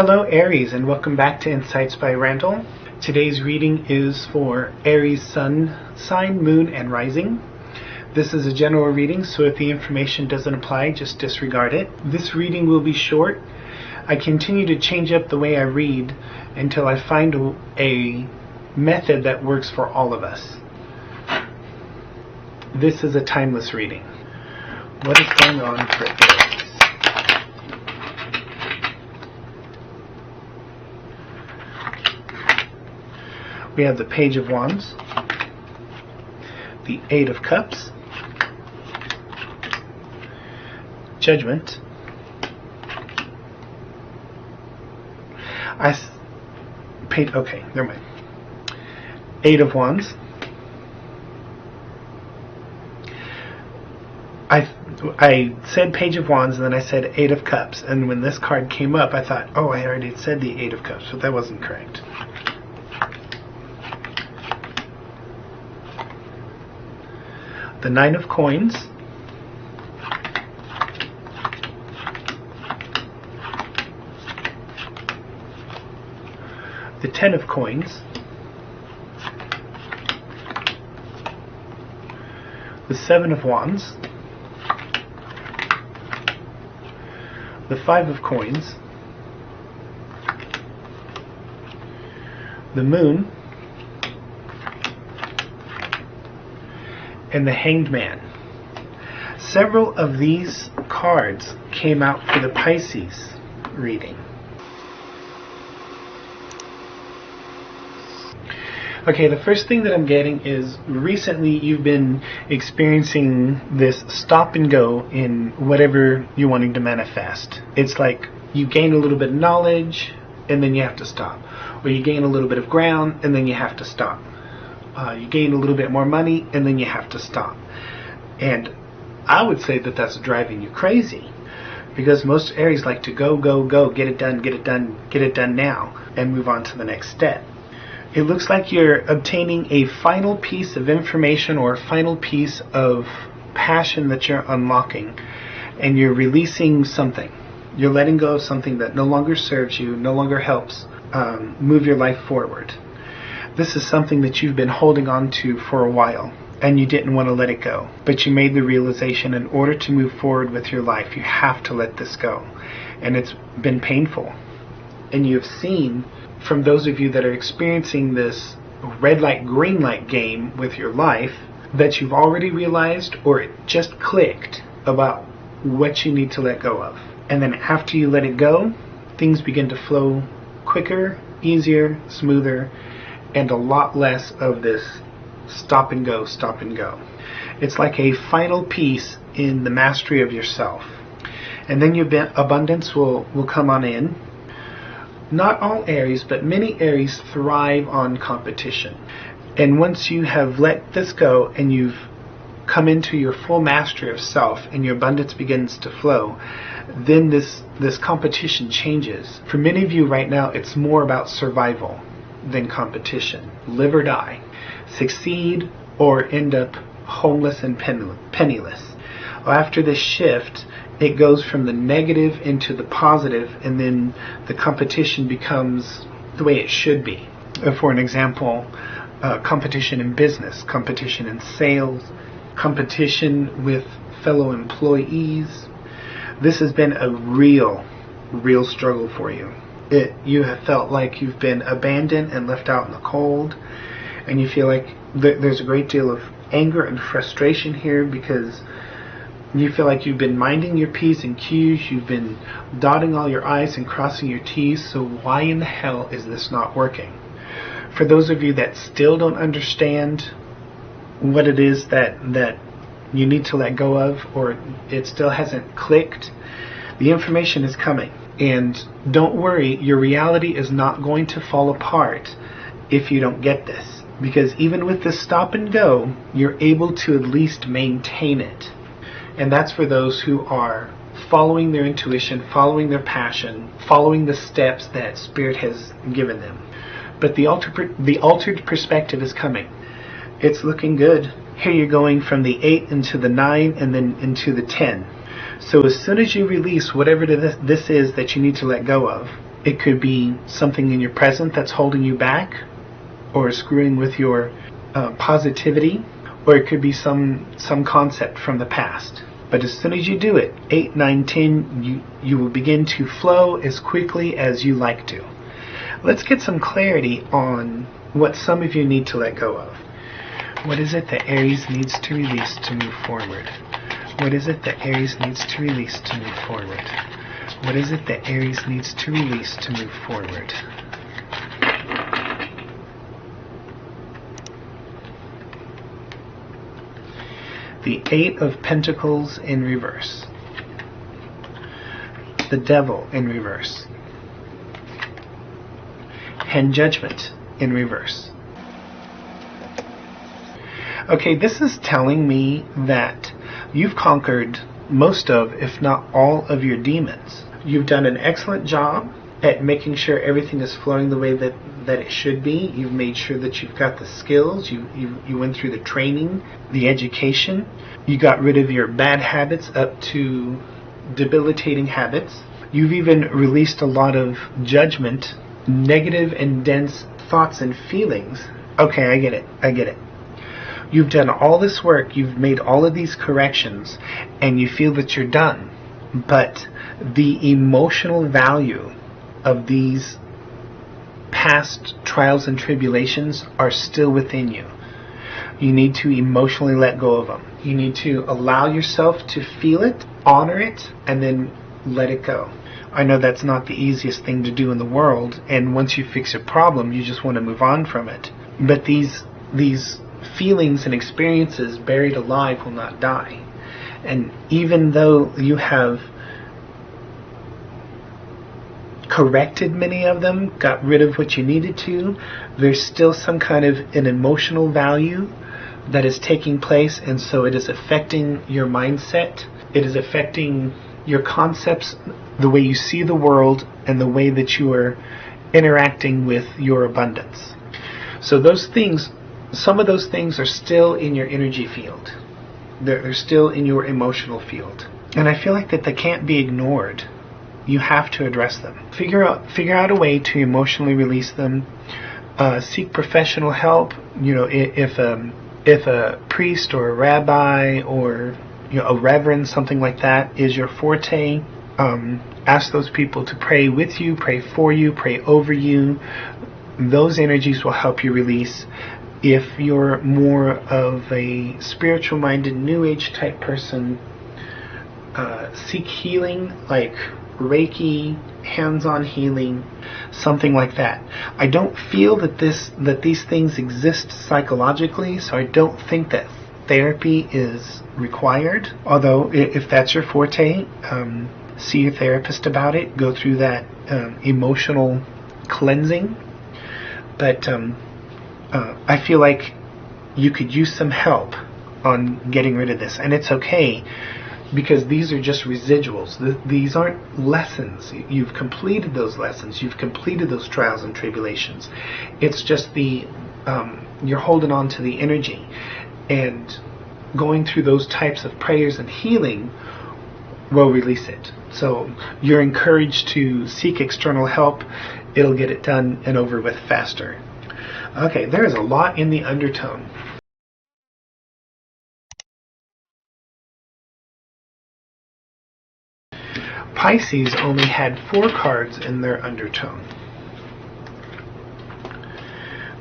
Hello Aries, and welcome back to Insights by Randall. Today's reading is for Aries Sun sign, Moon, and Rising. This is a general reading, so if the information doesn't apply, just disregard it. This reading will be short. I continue to change up the way I read until I find a method that works for all of us. This is a timeless reading. What is going on for Aries? We have the Page of Wands, the Eight of Cups, Judgment, okay, never mind. Eight of Wands. I said Page of Wands and then I said Eight of Cups, and when this card came up I thought, oh, I already said the Eight of Cups, but that wasn't correct. The Nine of Coins, the Ten of Coins, the Seven of Wands, the Five of Coins, the Moon, and the Hanged Man. Several of these cards came out for the Pisces reading. Okay, the first thing that I'm getting is recently you've been experiencing this stop and go in whatever you're wanting to manifest. It's like you gain a little bit of knowledge and then you have to stop. Or you gain a little bit of ground and then you have to stop. You gain a little bit more money and then you have to stop. And I would say that that's driving you crazy, because most Aries like to go, get it done now, and move on to the next step. It looks like you're obtaining a final piece of information or a final piece of passion that you're unlocking, and you're releasing something. You're letting go of something that no longer serves you, no longer helps move your life forward. This is something that you've been holding on to for a while, and you didn't want to let it go. But you made the realization, in order to move forward with your life, you have to let this go. And it's been painful. And you've seen, from those of you that are experiencing this red light, green light game with your life, that you've already realized, or it just clicked, about what you need to let go of. And then after you let it go, things begin to flow quicker, easier, smoother, and a lot less of this stop and go. It's like a final piece in the mastery of yourself. And then your abundance will come on in. Not all Aries, but many Aries thrive on competition. And once you have let this go and you've come into your full mastery of self and your abundance begins to flow, then this competition changes. For many of you right now, it's more about survival than competition. Live or die. Succeed or end up homeless and penniless. After this shift, it goes from the negative into the positive, and then the competition becomes the way it should be. For an example, competition in business, competition in sales, competition with fellow employees. This has been a real struggle for you. You have felt like you've been abandoned and left out in the cold, and you feel like there's a great deal of anger and frustration here, because you feel like you've been minding your P's and Q's, you've been dotting all your I's and crossing your T's, so why in the hell is this not working? For those of you that still don't understand what it is that you need to let go of, or it still hasn't clicked, the information is coming. And don't worry, your reality is not going to fall apart if you don't get this. Because even with this stop and go, you're able to at least maintain it. And that's for those who are following their intuition, following their passion, following the steps that Spirit has given them. But the altered perspective is coming. It's looking good. Here you're going from the 8 into the 9 and then into the 10. So as soon as you release whatever this is that you need to let go of, It could be something in your present that's holding you back or screwing with your positivity, or it could be some concept from the past. But as soon as you do it, 8, 9, 10, you will begin to flow as quickly as you like to. Let's get some clarity on what some of you need to let go of. What is it that Aries needs to release to move forward? What is it that Aries needs to release to move forward? What is it that Aries needs to release to move forward? The 8 of Pentacles in reverse. The Devil in reverse. And Judgment in reverse. Okay, this is telling me that you've conquered most of, if not all, of your demons. You've done an excellent job at making sure everything is flowing the way that it should be. You've made sure that you've got the skills. You went through the training, the education. You got rid of your bad habits up to debilitating habits. You've even released a lot of judgment, negative and dense thoughts and feelings. Okay, I get it. You've done all this work, you've made all of these corrections, and you feel that you're done. But the emotional value of these past trials and tribulations are still within you. You need to emotionally let go of them. You need to allow yourself to feel it, honor it, and then let it go. I know that's not the easiest thing to do in the world, and once you fix a problem, you just want to move on from it. But these feelings and experiences buried alive will not die. And even though you have corrected many of them, got rid of what you needed to, there's still some kind of an emotional value that is taking place, and so it is affecting your mindset. It is affecting your concepts, the way you see the world, and the way that you are interacting with your abundance. So those things, some of those things are still in your energy field. They're still in your emotional field. And I feel like that they can't be ignored. You have to address them. Figure out a way to emotionally release them. Seek professional help. You know, if a priest or a rabbi or a reverend, something like that, is your forte, ask those people to pray with you, pray for you, pray over you. Those energies will help you release. If you're more of a spiritual-minded, New Age type person, seek healing like Reiki, hands-on healing, something like that. I don't feel that these things exist psychologically, so I don't think that therapy is required. Although, if that's your forte, see your therapist about it. Go through that emotional cleansing. But I feel like you could use some help on getting rid of this, and it's okay, because these are just residuals. These aren't lessons. You've completed those lessons. You've completed those trials and tribulations. It's just you're holding on to the energy, and going through those types of prayers and healing will release it. So you're encouraged to seek external help. It'll get it done and over with faster. Okay, there is a lot in the undertone. Pisces only had 4 cards in their undertone.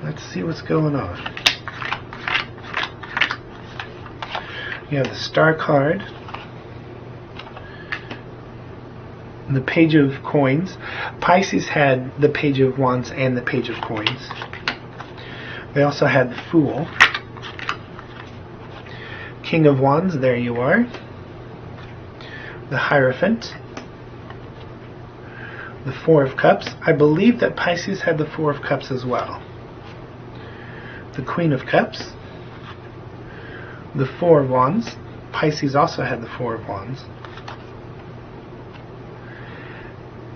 Let's see what's going on. You have the Star card, the Page of Coins. Pisces had the Page of Wands and the Page of Coins. They also had the Fool. King of Wands, there you are. The Hierophant. The Four of Cups. I believe that Pisces had the Four of Cups as well. The Queen of Cups. The Four of Wands. Pisces also had the Four of Wands.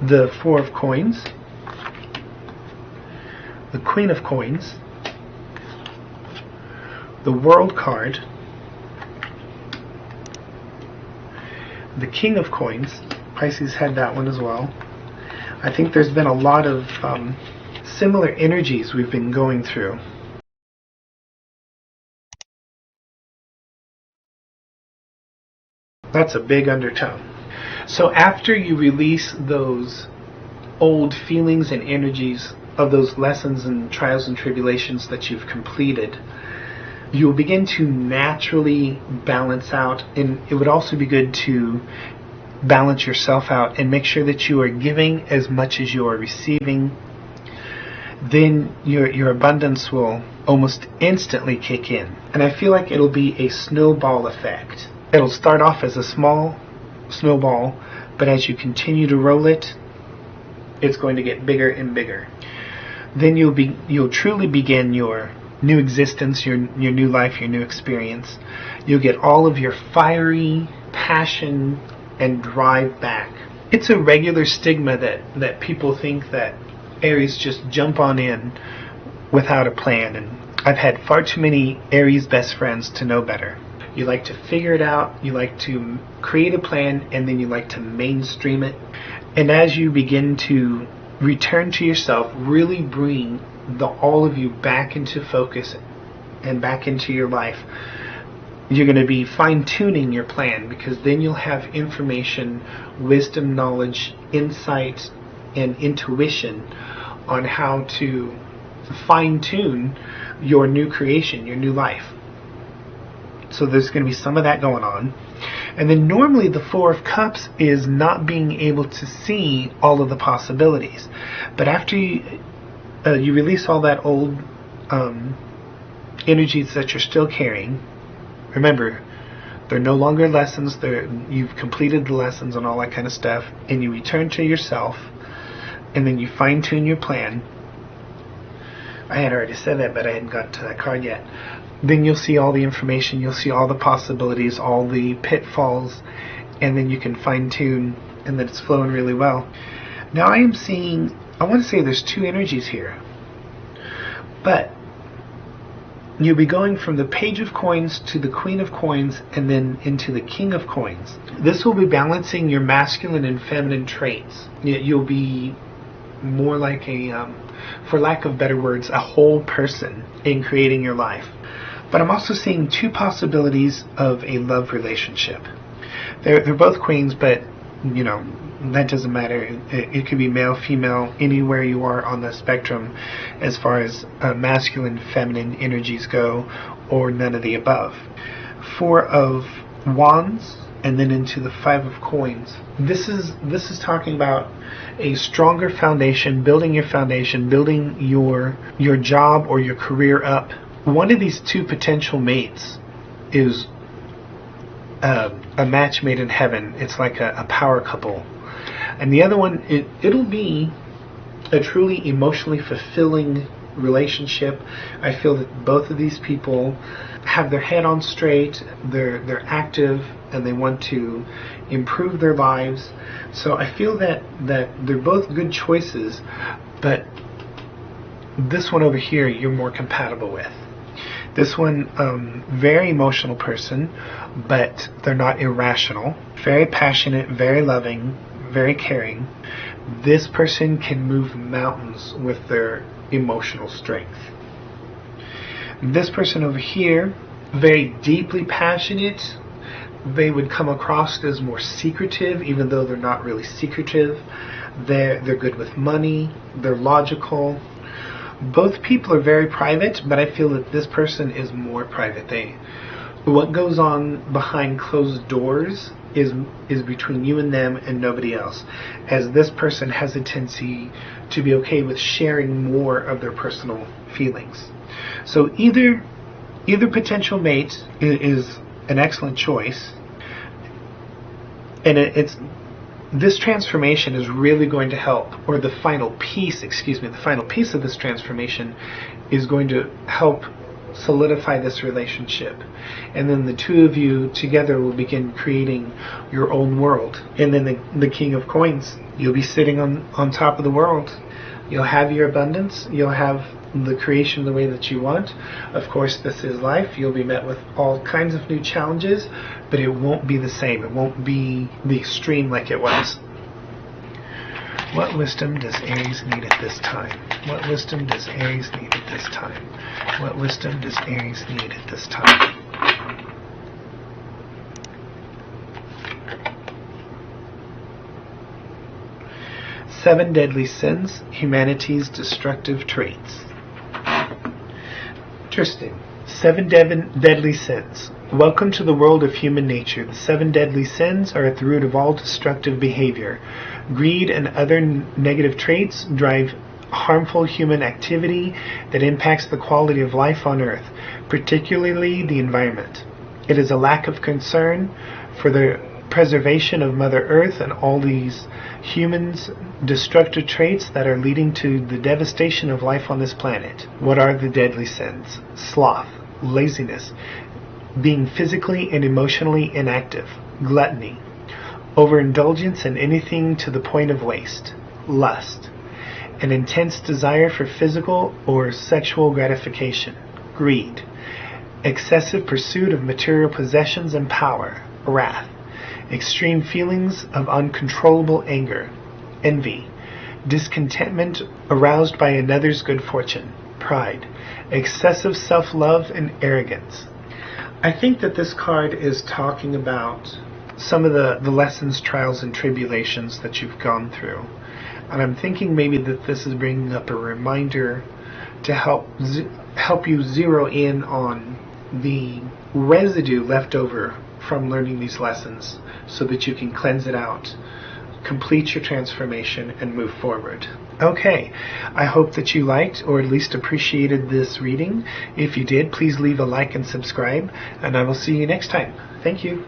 The Four of Coins. The Queen of Coins. The World card. The King of Coins. Pisces had that one as well. I think there's been a lot of similar energies we've been going through. That's a big undertone. So after you release those old feelings and energies of those lessons and trials and tribulations that you've completed, you'll begin to naturally balance out. And it would also be good to balance yourself out and make sure that you are giving as much as you are receiving. Then your abundance will almost instantly kick in. And I feel like it'll be a snowball effect. It'll start off as a small snowball, but as you continue to roll it, it's going to get bigger and bigger. Then you'll truly begin your new existence, your new life, your new experience. You'll get all of your fiery passion and drive back. It's a regular stigma that people think that Aries just jump on in without a plan, and I've had far too many Aries best friends to know better. You like to figure it out, you like to create a plan, and then you like to mainstream it. And as you begin to return to yourself, really bring all of you back into focus and back into your life, you're going to be fine-tuning your plan, because then you'll have information, wisdom, knowledge, insight, and intuition on how to fine-tune your new creation, your new life. So there's going to be some of that going on. And then normally the Four of Cups is not being able to see all of the possibilities. But after you release all that old energies that you're still carrying, remember, they're no longer lessons. You've completed the lessons and all that kind of stuff. And you return to yourself, and then you fine-tune your plan. I had already said that, but I hadn't got to that card yet. Then you'll see all the information, you'll see all the possibilities, all the pitfalls, and then you can fine-tune, and then it's flowing really well. Now I want to say there's two energies here. But you'll be going from the Page of Coins to the Queen of Coins, and then into the King of Coins. This will be balancing your masculine and feminine traits. You'll be more like for lack of better words, a whole person in creating your life. But I'm also seeing two possibilities of a love relationship. They're both queens, but that doesn't matter. It could be male, female, anywhere you are on the spectrum as far as masculine, feminine energies go, or none of the above. Four of Wands, and then into the Five of Coins. This is talking about a stronger foundation, building your foundation, building your job or your career up. One of these two potential mates is a match made in heaven. It's like a power couple. And the other one, it'll be a truly emotionally fulfilling relationship. I feel that both of these people have their head on straight, they're active, and they want to improve their lives. So I feel that they're both good choices, but this one over here you're more compatible with. This one, very emotional person, but they're not irrational. Very passionate, very loving, very caring. This person can move mountains with their emotional strength. This person over here, very deeply passionate. They would come across as more secretive, even though they're not really secretive. They're good with money. They're logical. Both people are very private, but I feel that this person is more private. What goes on behind closed doors is between you and them and nobody else, as this person has a tendency to be okay with sharing more of their personal feelings. So either potential mate is an excellent choice, and this transformation is really going to help, or the final piece of this transformation is going to help solidify this relationship. And then the two of you together will begin creating your own world. And then the King of Coins, you'll be sitting on top of the world. You'll have your abundance. You'll have the creation the way that you want. Of course, this is life. You'll be met with all kinds of new challenges, but it won't be the same. It won't be the extreme like it was. What wisdom does Aries need at this time? What wisdom does Aries need at this time? What wisdom does Aries need at this time? Seven deadly sins, humanity's destructive traits. Interesting. Seven deadly sins. Welcome to the world of human nature. The seven deadly sins are at the root of all destructive behavior. Greed and other negative traits drive harmful human activity that impacts the quality of life on Earth, particularly the environment. It is a lack of concern for the preservation of Mother Earth and all these humans' destructive traits that are leading to the devastation of life on this planet. What are the deadly sins? Sloth, laziness, being physically and emotionally inactive, gluttony, overindulgence in anything to the point of waste, lust, an intense desire for physical or sexual gratification, greed, excessive pursuit of material possessions and power, wrath, extreme feelings of uncontrollable anger, envy, discontentment aroused by another's good fortune, pride, excessive self-love and arrogance. I think that this card is talking about some of the lessons, trials, and tribulations that you've gone through. And I'm thinking maybe that this is bringing up a reminder to help you zero in on the residue left over from learning these lessons so that you can cleanse it out, complete your transformation, and move forward. Okay, I hope that you liked or at least appreciated this reading. If you did, please leave a like and subscribe, and I will see you next time. Thank you.